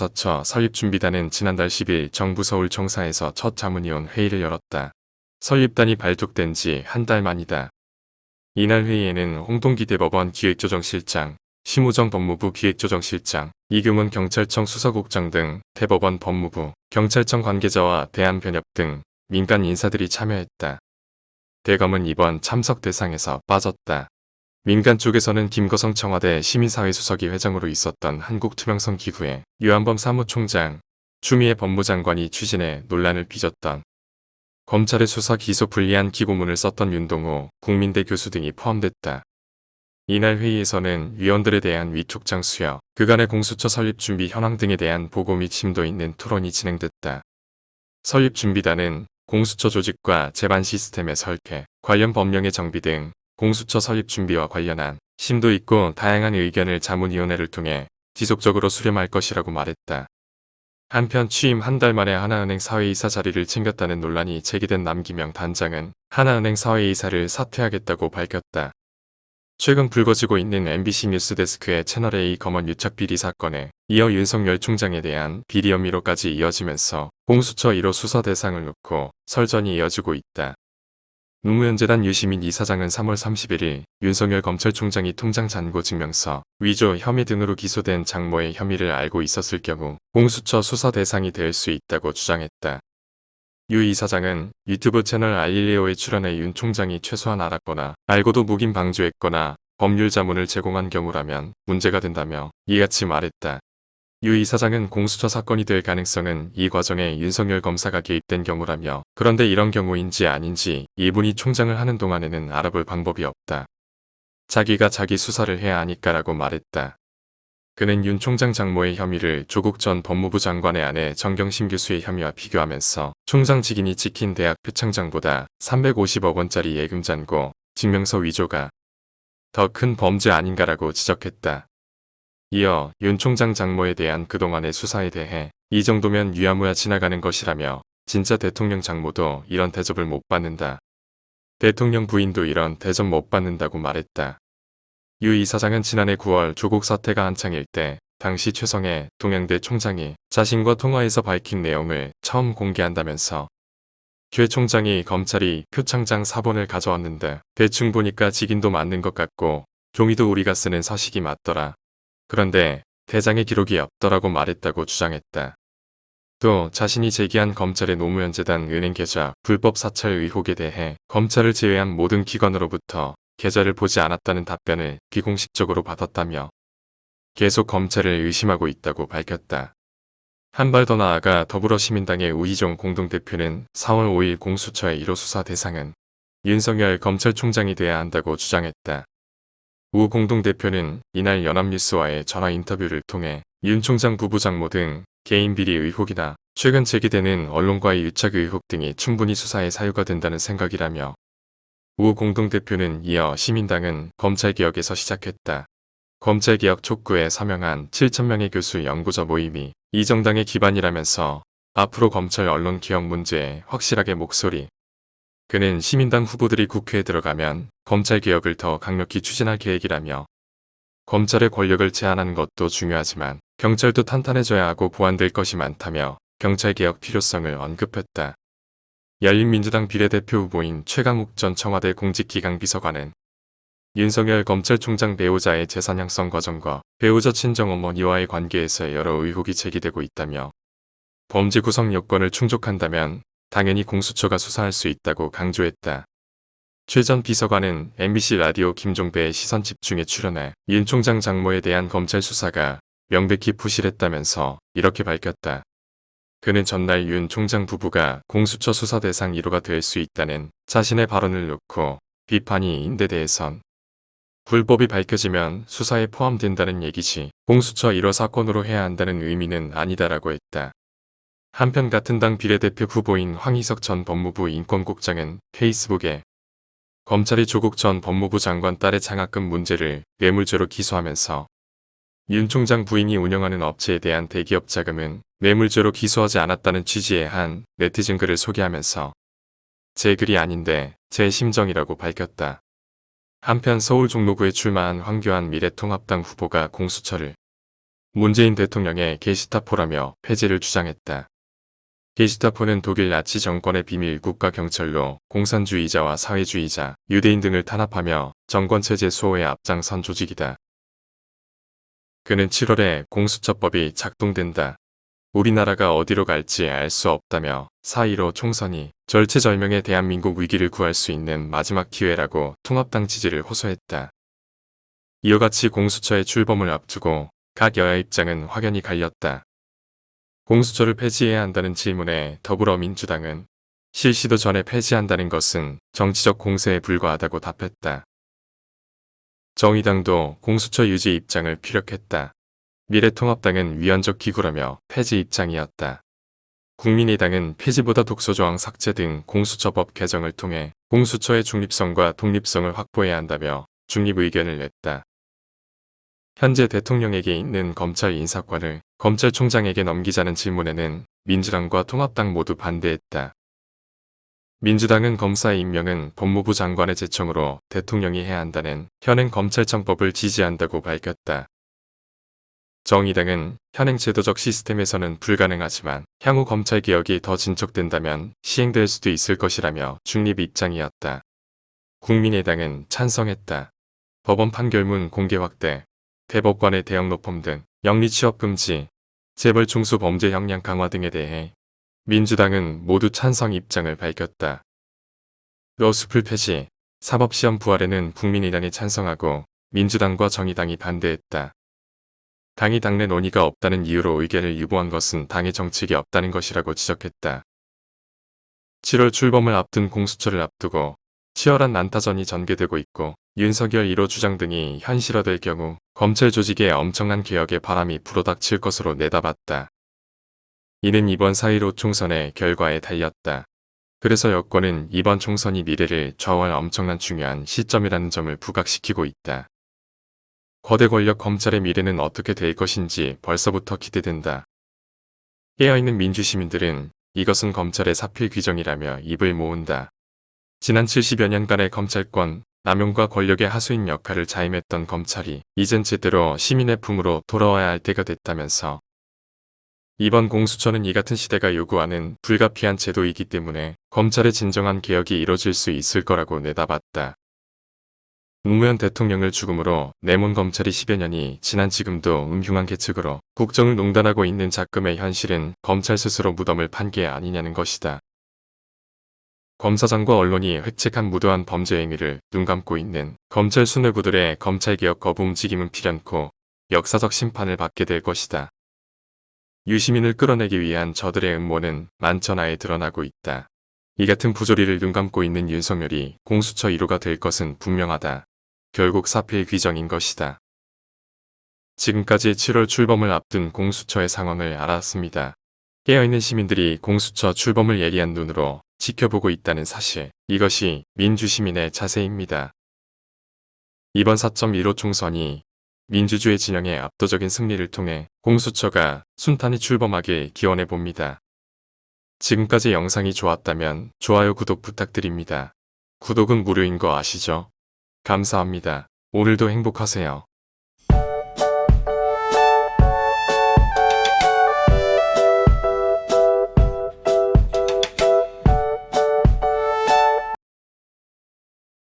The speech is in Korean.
수사처 설립준비단은 지난달 10일 정부 서울청사에서 첫 자문위원 회의를 열었다. 설립단이 발족된 지 한 달 만이다. 이날 회의에는 홍동기 대법원 기획조정실장, 심우정 법무부 기획조정실장, 이규문 경찰청 수사국장 등 대법원 법무부, 경찰청 관계자와 대한변협 등 민간 인사들이 참여했다. 대검은 이번 참석 대상에서 빠졌다. 민간 쪽에서는 김거성 청와대 시민사회수석이 회장으로 있었던 한국투명성 기구의 유한범 사무총장, 추미애 법무장관이 추진해 논란을 빚었던 검찰의 수사 기소 불리한 기고문을 썼던 윤동호 국민대 교수 등이 포함됐다. 이날 회의에서는 위원들에 대한 위촉장 수여, 그간의 공수처 설립 준비 현황 등에 대한 보고 및 심도 있는 토론이 진행됐다. 설립준비단은 공수처 조직과 재반 시스템의 설계, 관련 법령의 정비 등 공수처 설립 준비와 관련한 심도 있고 다양한 의견을 자문위원회를 통해 지속적으로 수렴할 것이라고 말했다. 한편 취임 한 달 만에 하나은행 사회이사 자리를 챙겼다는 논란이 제기된 남기명 단장은 하나은행 사회이사를 사퇴하겠다고 밝혔다. 최근 불거지고 있는 MBC 뉴스데스크의 채널A 검언 유착 비리 사건에 이어 윤석열 총장에 대한 비리 혐의로까지 이어지면서 공수처 1호 수사 대상을 놓고 설전이 이어지고 있다. 노무현 재단 유시민 이사장은 3월 31일 윤석열 검찰총장이 통장 잔고 증명서, 위조 혐의 등으로 기소된 장모의 혐의를 알고 있었을 경우 공수처 수사 대상이 될 수 있다고 주장했다. 유 이사장은 유튜브 채널 알릴레오에 출연해 윤 총장이 최소한 알았거나 알고도 묵인 방조했거나 법률 자문을 제공한 경우라면 문제가 된다며 이같이 말했다. 유 이사장은 공수처 사건이 될 가능성은 이 과정에 윤석열 검사가 개입된 경우라며, 그런데 이런 경우인지 아닌지 이분이 총장을 하는 동안에는 알아볼 방법이 없다. 자기가 자기 수사를 해야 하니까라고 말했다. 그는 윤 총장 장모의 혐의를 조국 전 법무부 장관의 아내 정경심 교수의 혐의와 비교하면서 총장 직인이 찍힌 대학 표창장보다 350억 원짜리 예금 잔고, 증명서 위조가 더 큰 범죄 아닌가라고 지적했다. 이어 윤 총장 장모에 대한 그동안의 수사에 대해 이 정도면 유야무야 지나가는 것이라며 진짜 대통령 장모도 이런 대접을 못 받는다. 대통령 부인도 이런 대접 못 받는다고 말했다. 유 이사장은 지난해 9월 조국 사태가 한창일 때 당시 최성해 동양대 총장이 자신과 통화에서 밝힌 내용을 처음 공개한다면서 최 총장이 검찰이 표창장 사본을 가져왔는데 대충 보니까 직인도 맞는 것 같고 종이도 우리가 쓰는 서식이 맞더라. 그런데 대장의 기록이 없더라고 말했다고 주장했다. 또 자신이 제기한 검찰의 노무현 재단 은행 계좌 불법 사찰 의혹에 대해 검찰을 제외한 모든 기관으로부터 계좌를 보지 않았다는 답변을 비공식적으로 받았다며 계속 검찰을 의심하고 있다고 밝혔다. 한 발 더 나아가 더불어시민당의 우희종 공동대표는 4월 5일 공수처의 1호 수사 대상은 윤석열 검찰총장이 돼야 한다고 주장했다. 우 공동대표는 이날 연합뉴스와의 전화 인터뷰를 통해 윤 총장 부부 장모 등 개인 비리 의혹이나 최근 제기되는 언론과의 유착 의혹 등이 충분히 수사의 사유가 된다는 생각이라며, 우 공동대표는 이어 시민당은 검찰개혁에서 시작했다. 검찰개혁 촉구에 서명한 7,000명의 교수 연구자 모임이 이 정당의 기반이라면서 앞으로 검찰 언론 개혁 문제에 확실하게 목소리. 그는 시민당 후보들이 국회에 들어가면 검찰개혁을 더 강력히 추진할 계획이라며, 검찰의 권력을 제한하는 것도 중요하지만 경찰도 탄탄해져야 하고 보완될 것이 많다며 경찰개혁 필요성을 언급했다. 열린민주당 비례대표 후보인 최강욱 전 청와대 공직기강비서관은 윤석열 검찰총장 배우자의 재산 형성 과정과 배우자 친정어머니와의 관계에서 여러 의혹이 제기되고 있다며 범죄 구성 요건을 충족한다면 당연히 공수처가 수사할 수 있다고 강조했다. 최 전 비서관은 MBC 라디오 김종배의 시선집중에 출연해 윤 총장 장모에 대한 검찰 수사가 명백히 부실했다면서 이렇게 밝혔다. 그는 전날 윤 총장 부부가 공수처 수사 대상 1호가 될 수 있다는 자신의 발언을 놓고 비판이 인데 대해선 불법이 밝혀지면 수사에 포함된다는 얘기지 공수처 1호 사건으로 해야 한다는 의미는 아니다라고 했다. 한편 같은 당 비례대표 후보인 황희석 전 법무부 인권국장은 페이스북에 검찰이 조국 전 법무부 장관 딸의 장학금 문제를 뇌물죄로 기소하면서 윤 총장 부인이 운영하는 업체에 대한 대기업 자금은 뇌물죄로 기소하지 않았다는 취지의 한 네티즌 글을 소개하면서 제 글이 아닌데 제 심정이라고 밝혔다. 한편 서울 종로구에 출마한 황교안 미래통합당 후보가 공수처를 문재인 대통령의 게시타포라며 폐지를 주장했다. 게시타포는 독일 나치 정권의 비밀 국가 경찰로 공산주의자와 사회주의자, 유대인 등을 탄압하며 정권체제 수호에 앞장선 조직이다. 그는 7월에 공수처법이 작동된다. 우리나라가 어디로 갈지 알 수 없다며 4.15 총선이 절체절명의 대한민국 위기를 구할 수 있는 마지막 기회라고 통합당 지지를 호소했다. 이와 같이 공수처의 출범을 앞두고 각 여야 입장은 확연히 갈렸다. 공수처를 폐지해야 한다는 질문에 더불어민주당은 실시도 전에 폐지한다는 것은 정치적 공세에 불과하다고 답했다. 정의당도 공수처 유지 입장을 피력했다. 미래통합당은 위헌적 기구라며 폐지 입장이었다. 국민의당은 폐지보다 독소조항 삭제 등 공수처법 개정을 통해 공수처의 중립성과 독립성을 확보해야 한다며 중립 의견을 냈다. 현재 대통령에게 있는 검찰 인사권을 검찰총장에게 넘기자는 질문에는 민주당과 통합당 모두 반대했다. 민주당은 검사의 임명은 법무부 장관의 제청으로 대통령이 해야 한다는 현행 검찰청법을 지지한다고 밝혔다. 정의당은 현행 제도적 시스템에서는 불가능하지만 향후 검찰개혁이 더 진척된다면 시행될 수도 있을 것이라며 중립 입장이었다. 국민의당은 찬성했다. 법원 판결문 공개 확대, 대법관의 대형 로펌 등 영리 취업 금지, 재벌 중수 범죄 형량 강화 등에 대해 민주당은 모두 찬성 입장을 밝혔다. 로스쿨 폐지, 사법시험 부활에는 국민의당이 찬성하고 민주당과 정의당이 반대했다. 당이 당내 논의가 없다는 이유로 의견을 유보한 것은 당의 정책이 없다는 것이라고 지적했다. 7월 출범을 앞둔 공수처를 앞두고 치열한 난타전이 전개되고 있고 윤석열 1호 주장 등이 현실화될 경우 검찰 조직에 엄청난 개혁의 바람이 불어닥칠 것으로 내다봤다. 이는 이번 4.15 총선의 결과에 달렸다. 그래서 여권은 이번 총선이 미래를 좌우할 엄청난 중요한 시점이라는 점을 부각시키고 있다. 거대 권력 검찰의 미래는 어떻게 될 것인지 벌써부터 기대된다. 깨어있는 민주시민들은 이것은 검찰의 사필 규정이라며 입을 모은다. 지난 70여 년간의 검찰권, 남용과 권력의 하수인 역할을 자임했던 검찰이 이젠 제대로 시민의 품으로 돌아와야 할 때가 됐다면서 이번 공수처는 이 같은 시대가 요구하는 불가피한 제도이기 때문에 검찰의 진정한 개혁이 이뤄질 수 있을 거라고 내다봤다. 노무현 대통령을 죽음으로 내몬 검찰이 10여 년이 지난 지금도 음흉한 계측으로 국정을 농단하고 있는 작금의 현실은 검찰 스스로 무덤을 판 게 아니냐는 것이다. 검사장과 언론이 획책한 무도한 범죄 행위를 눈감고 있는 검찰 수뇌부들의 검찰개혁 거부 움직임은 필연코 역사적 심판을 받게 될 것이다. 유시민을 끌어내기 위한 저들의 음모는 만천하에 드러나고 있다. 이 같은 부조리를 눈감고 있는 윤석열이 공수처 1호가 될 것은 분명하다. 결국 사필 규정인 것이다. 지금까지 7월 출범을 앞둔 공수처의 상황을 알았습니다. 깨어있는 시민들이 공수처 출범을 예리한 눈으로 지켜보고 있다는 사실, 이것이 민주시민의 자세입니다. 이번 4.15 총선이 민주주의 진영의 압도적인 승리를 통해 공수처가 순탄히 출범하길 기원해봅니다. 지금까지 영상이 좋았다면 좋아요 구독 부탁드립니다. 구독은 무료인 거 아시죠? 감사합니다. 오늘도 행복하세요.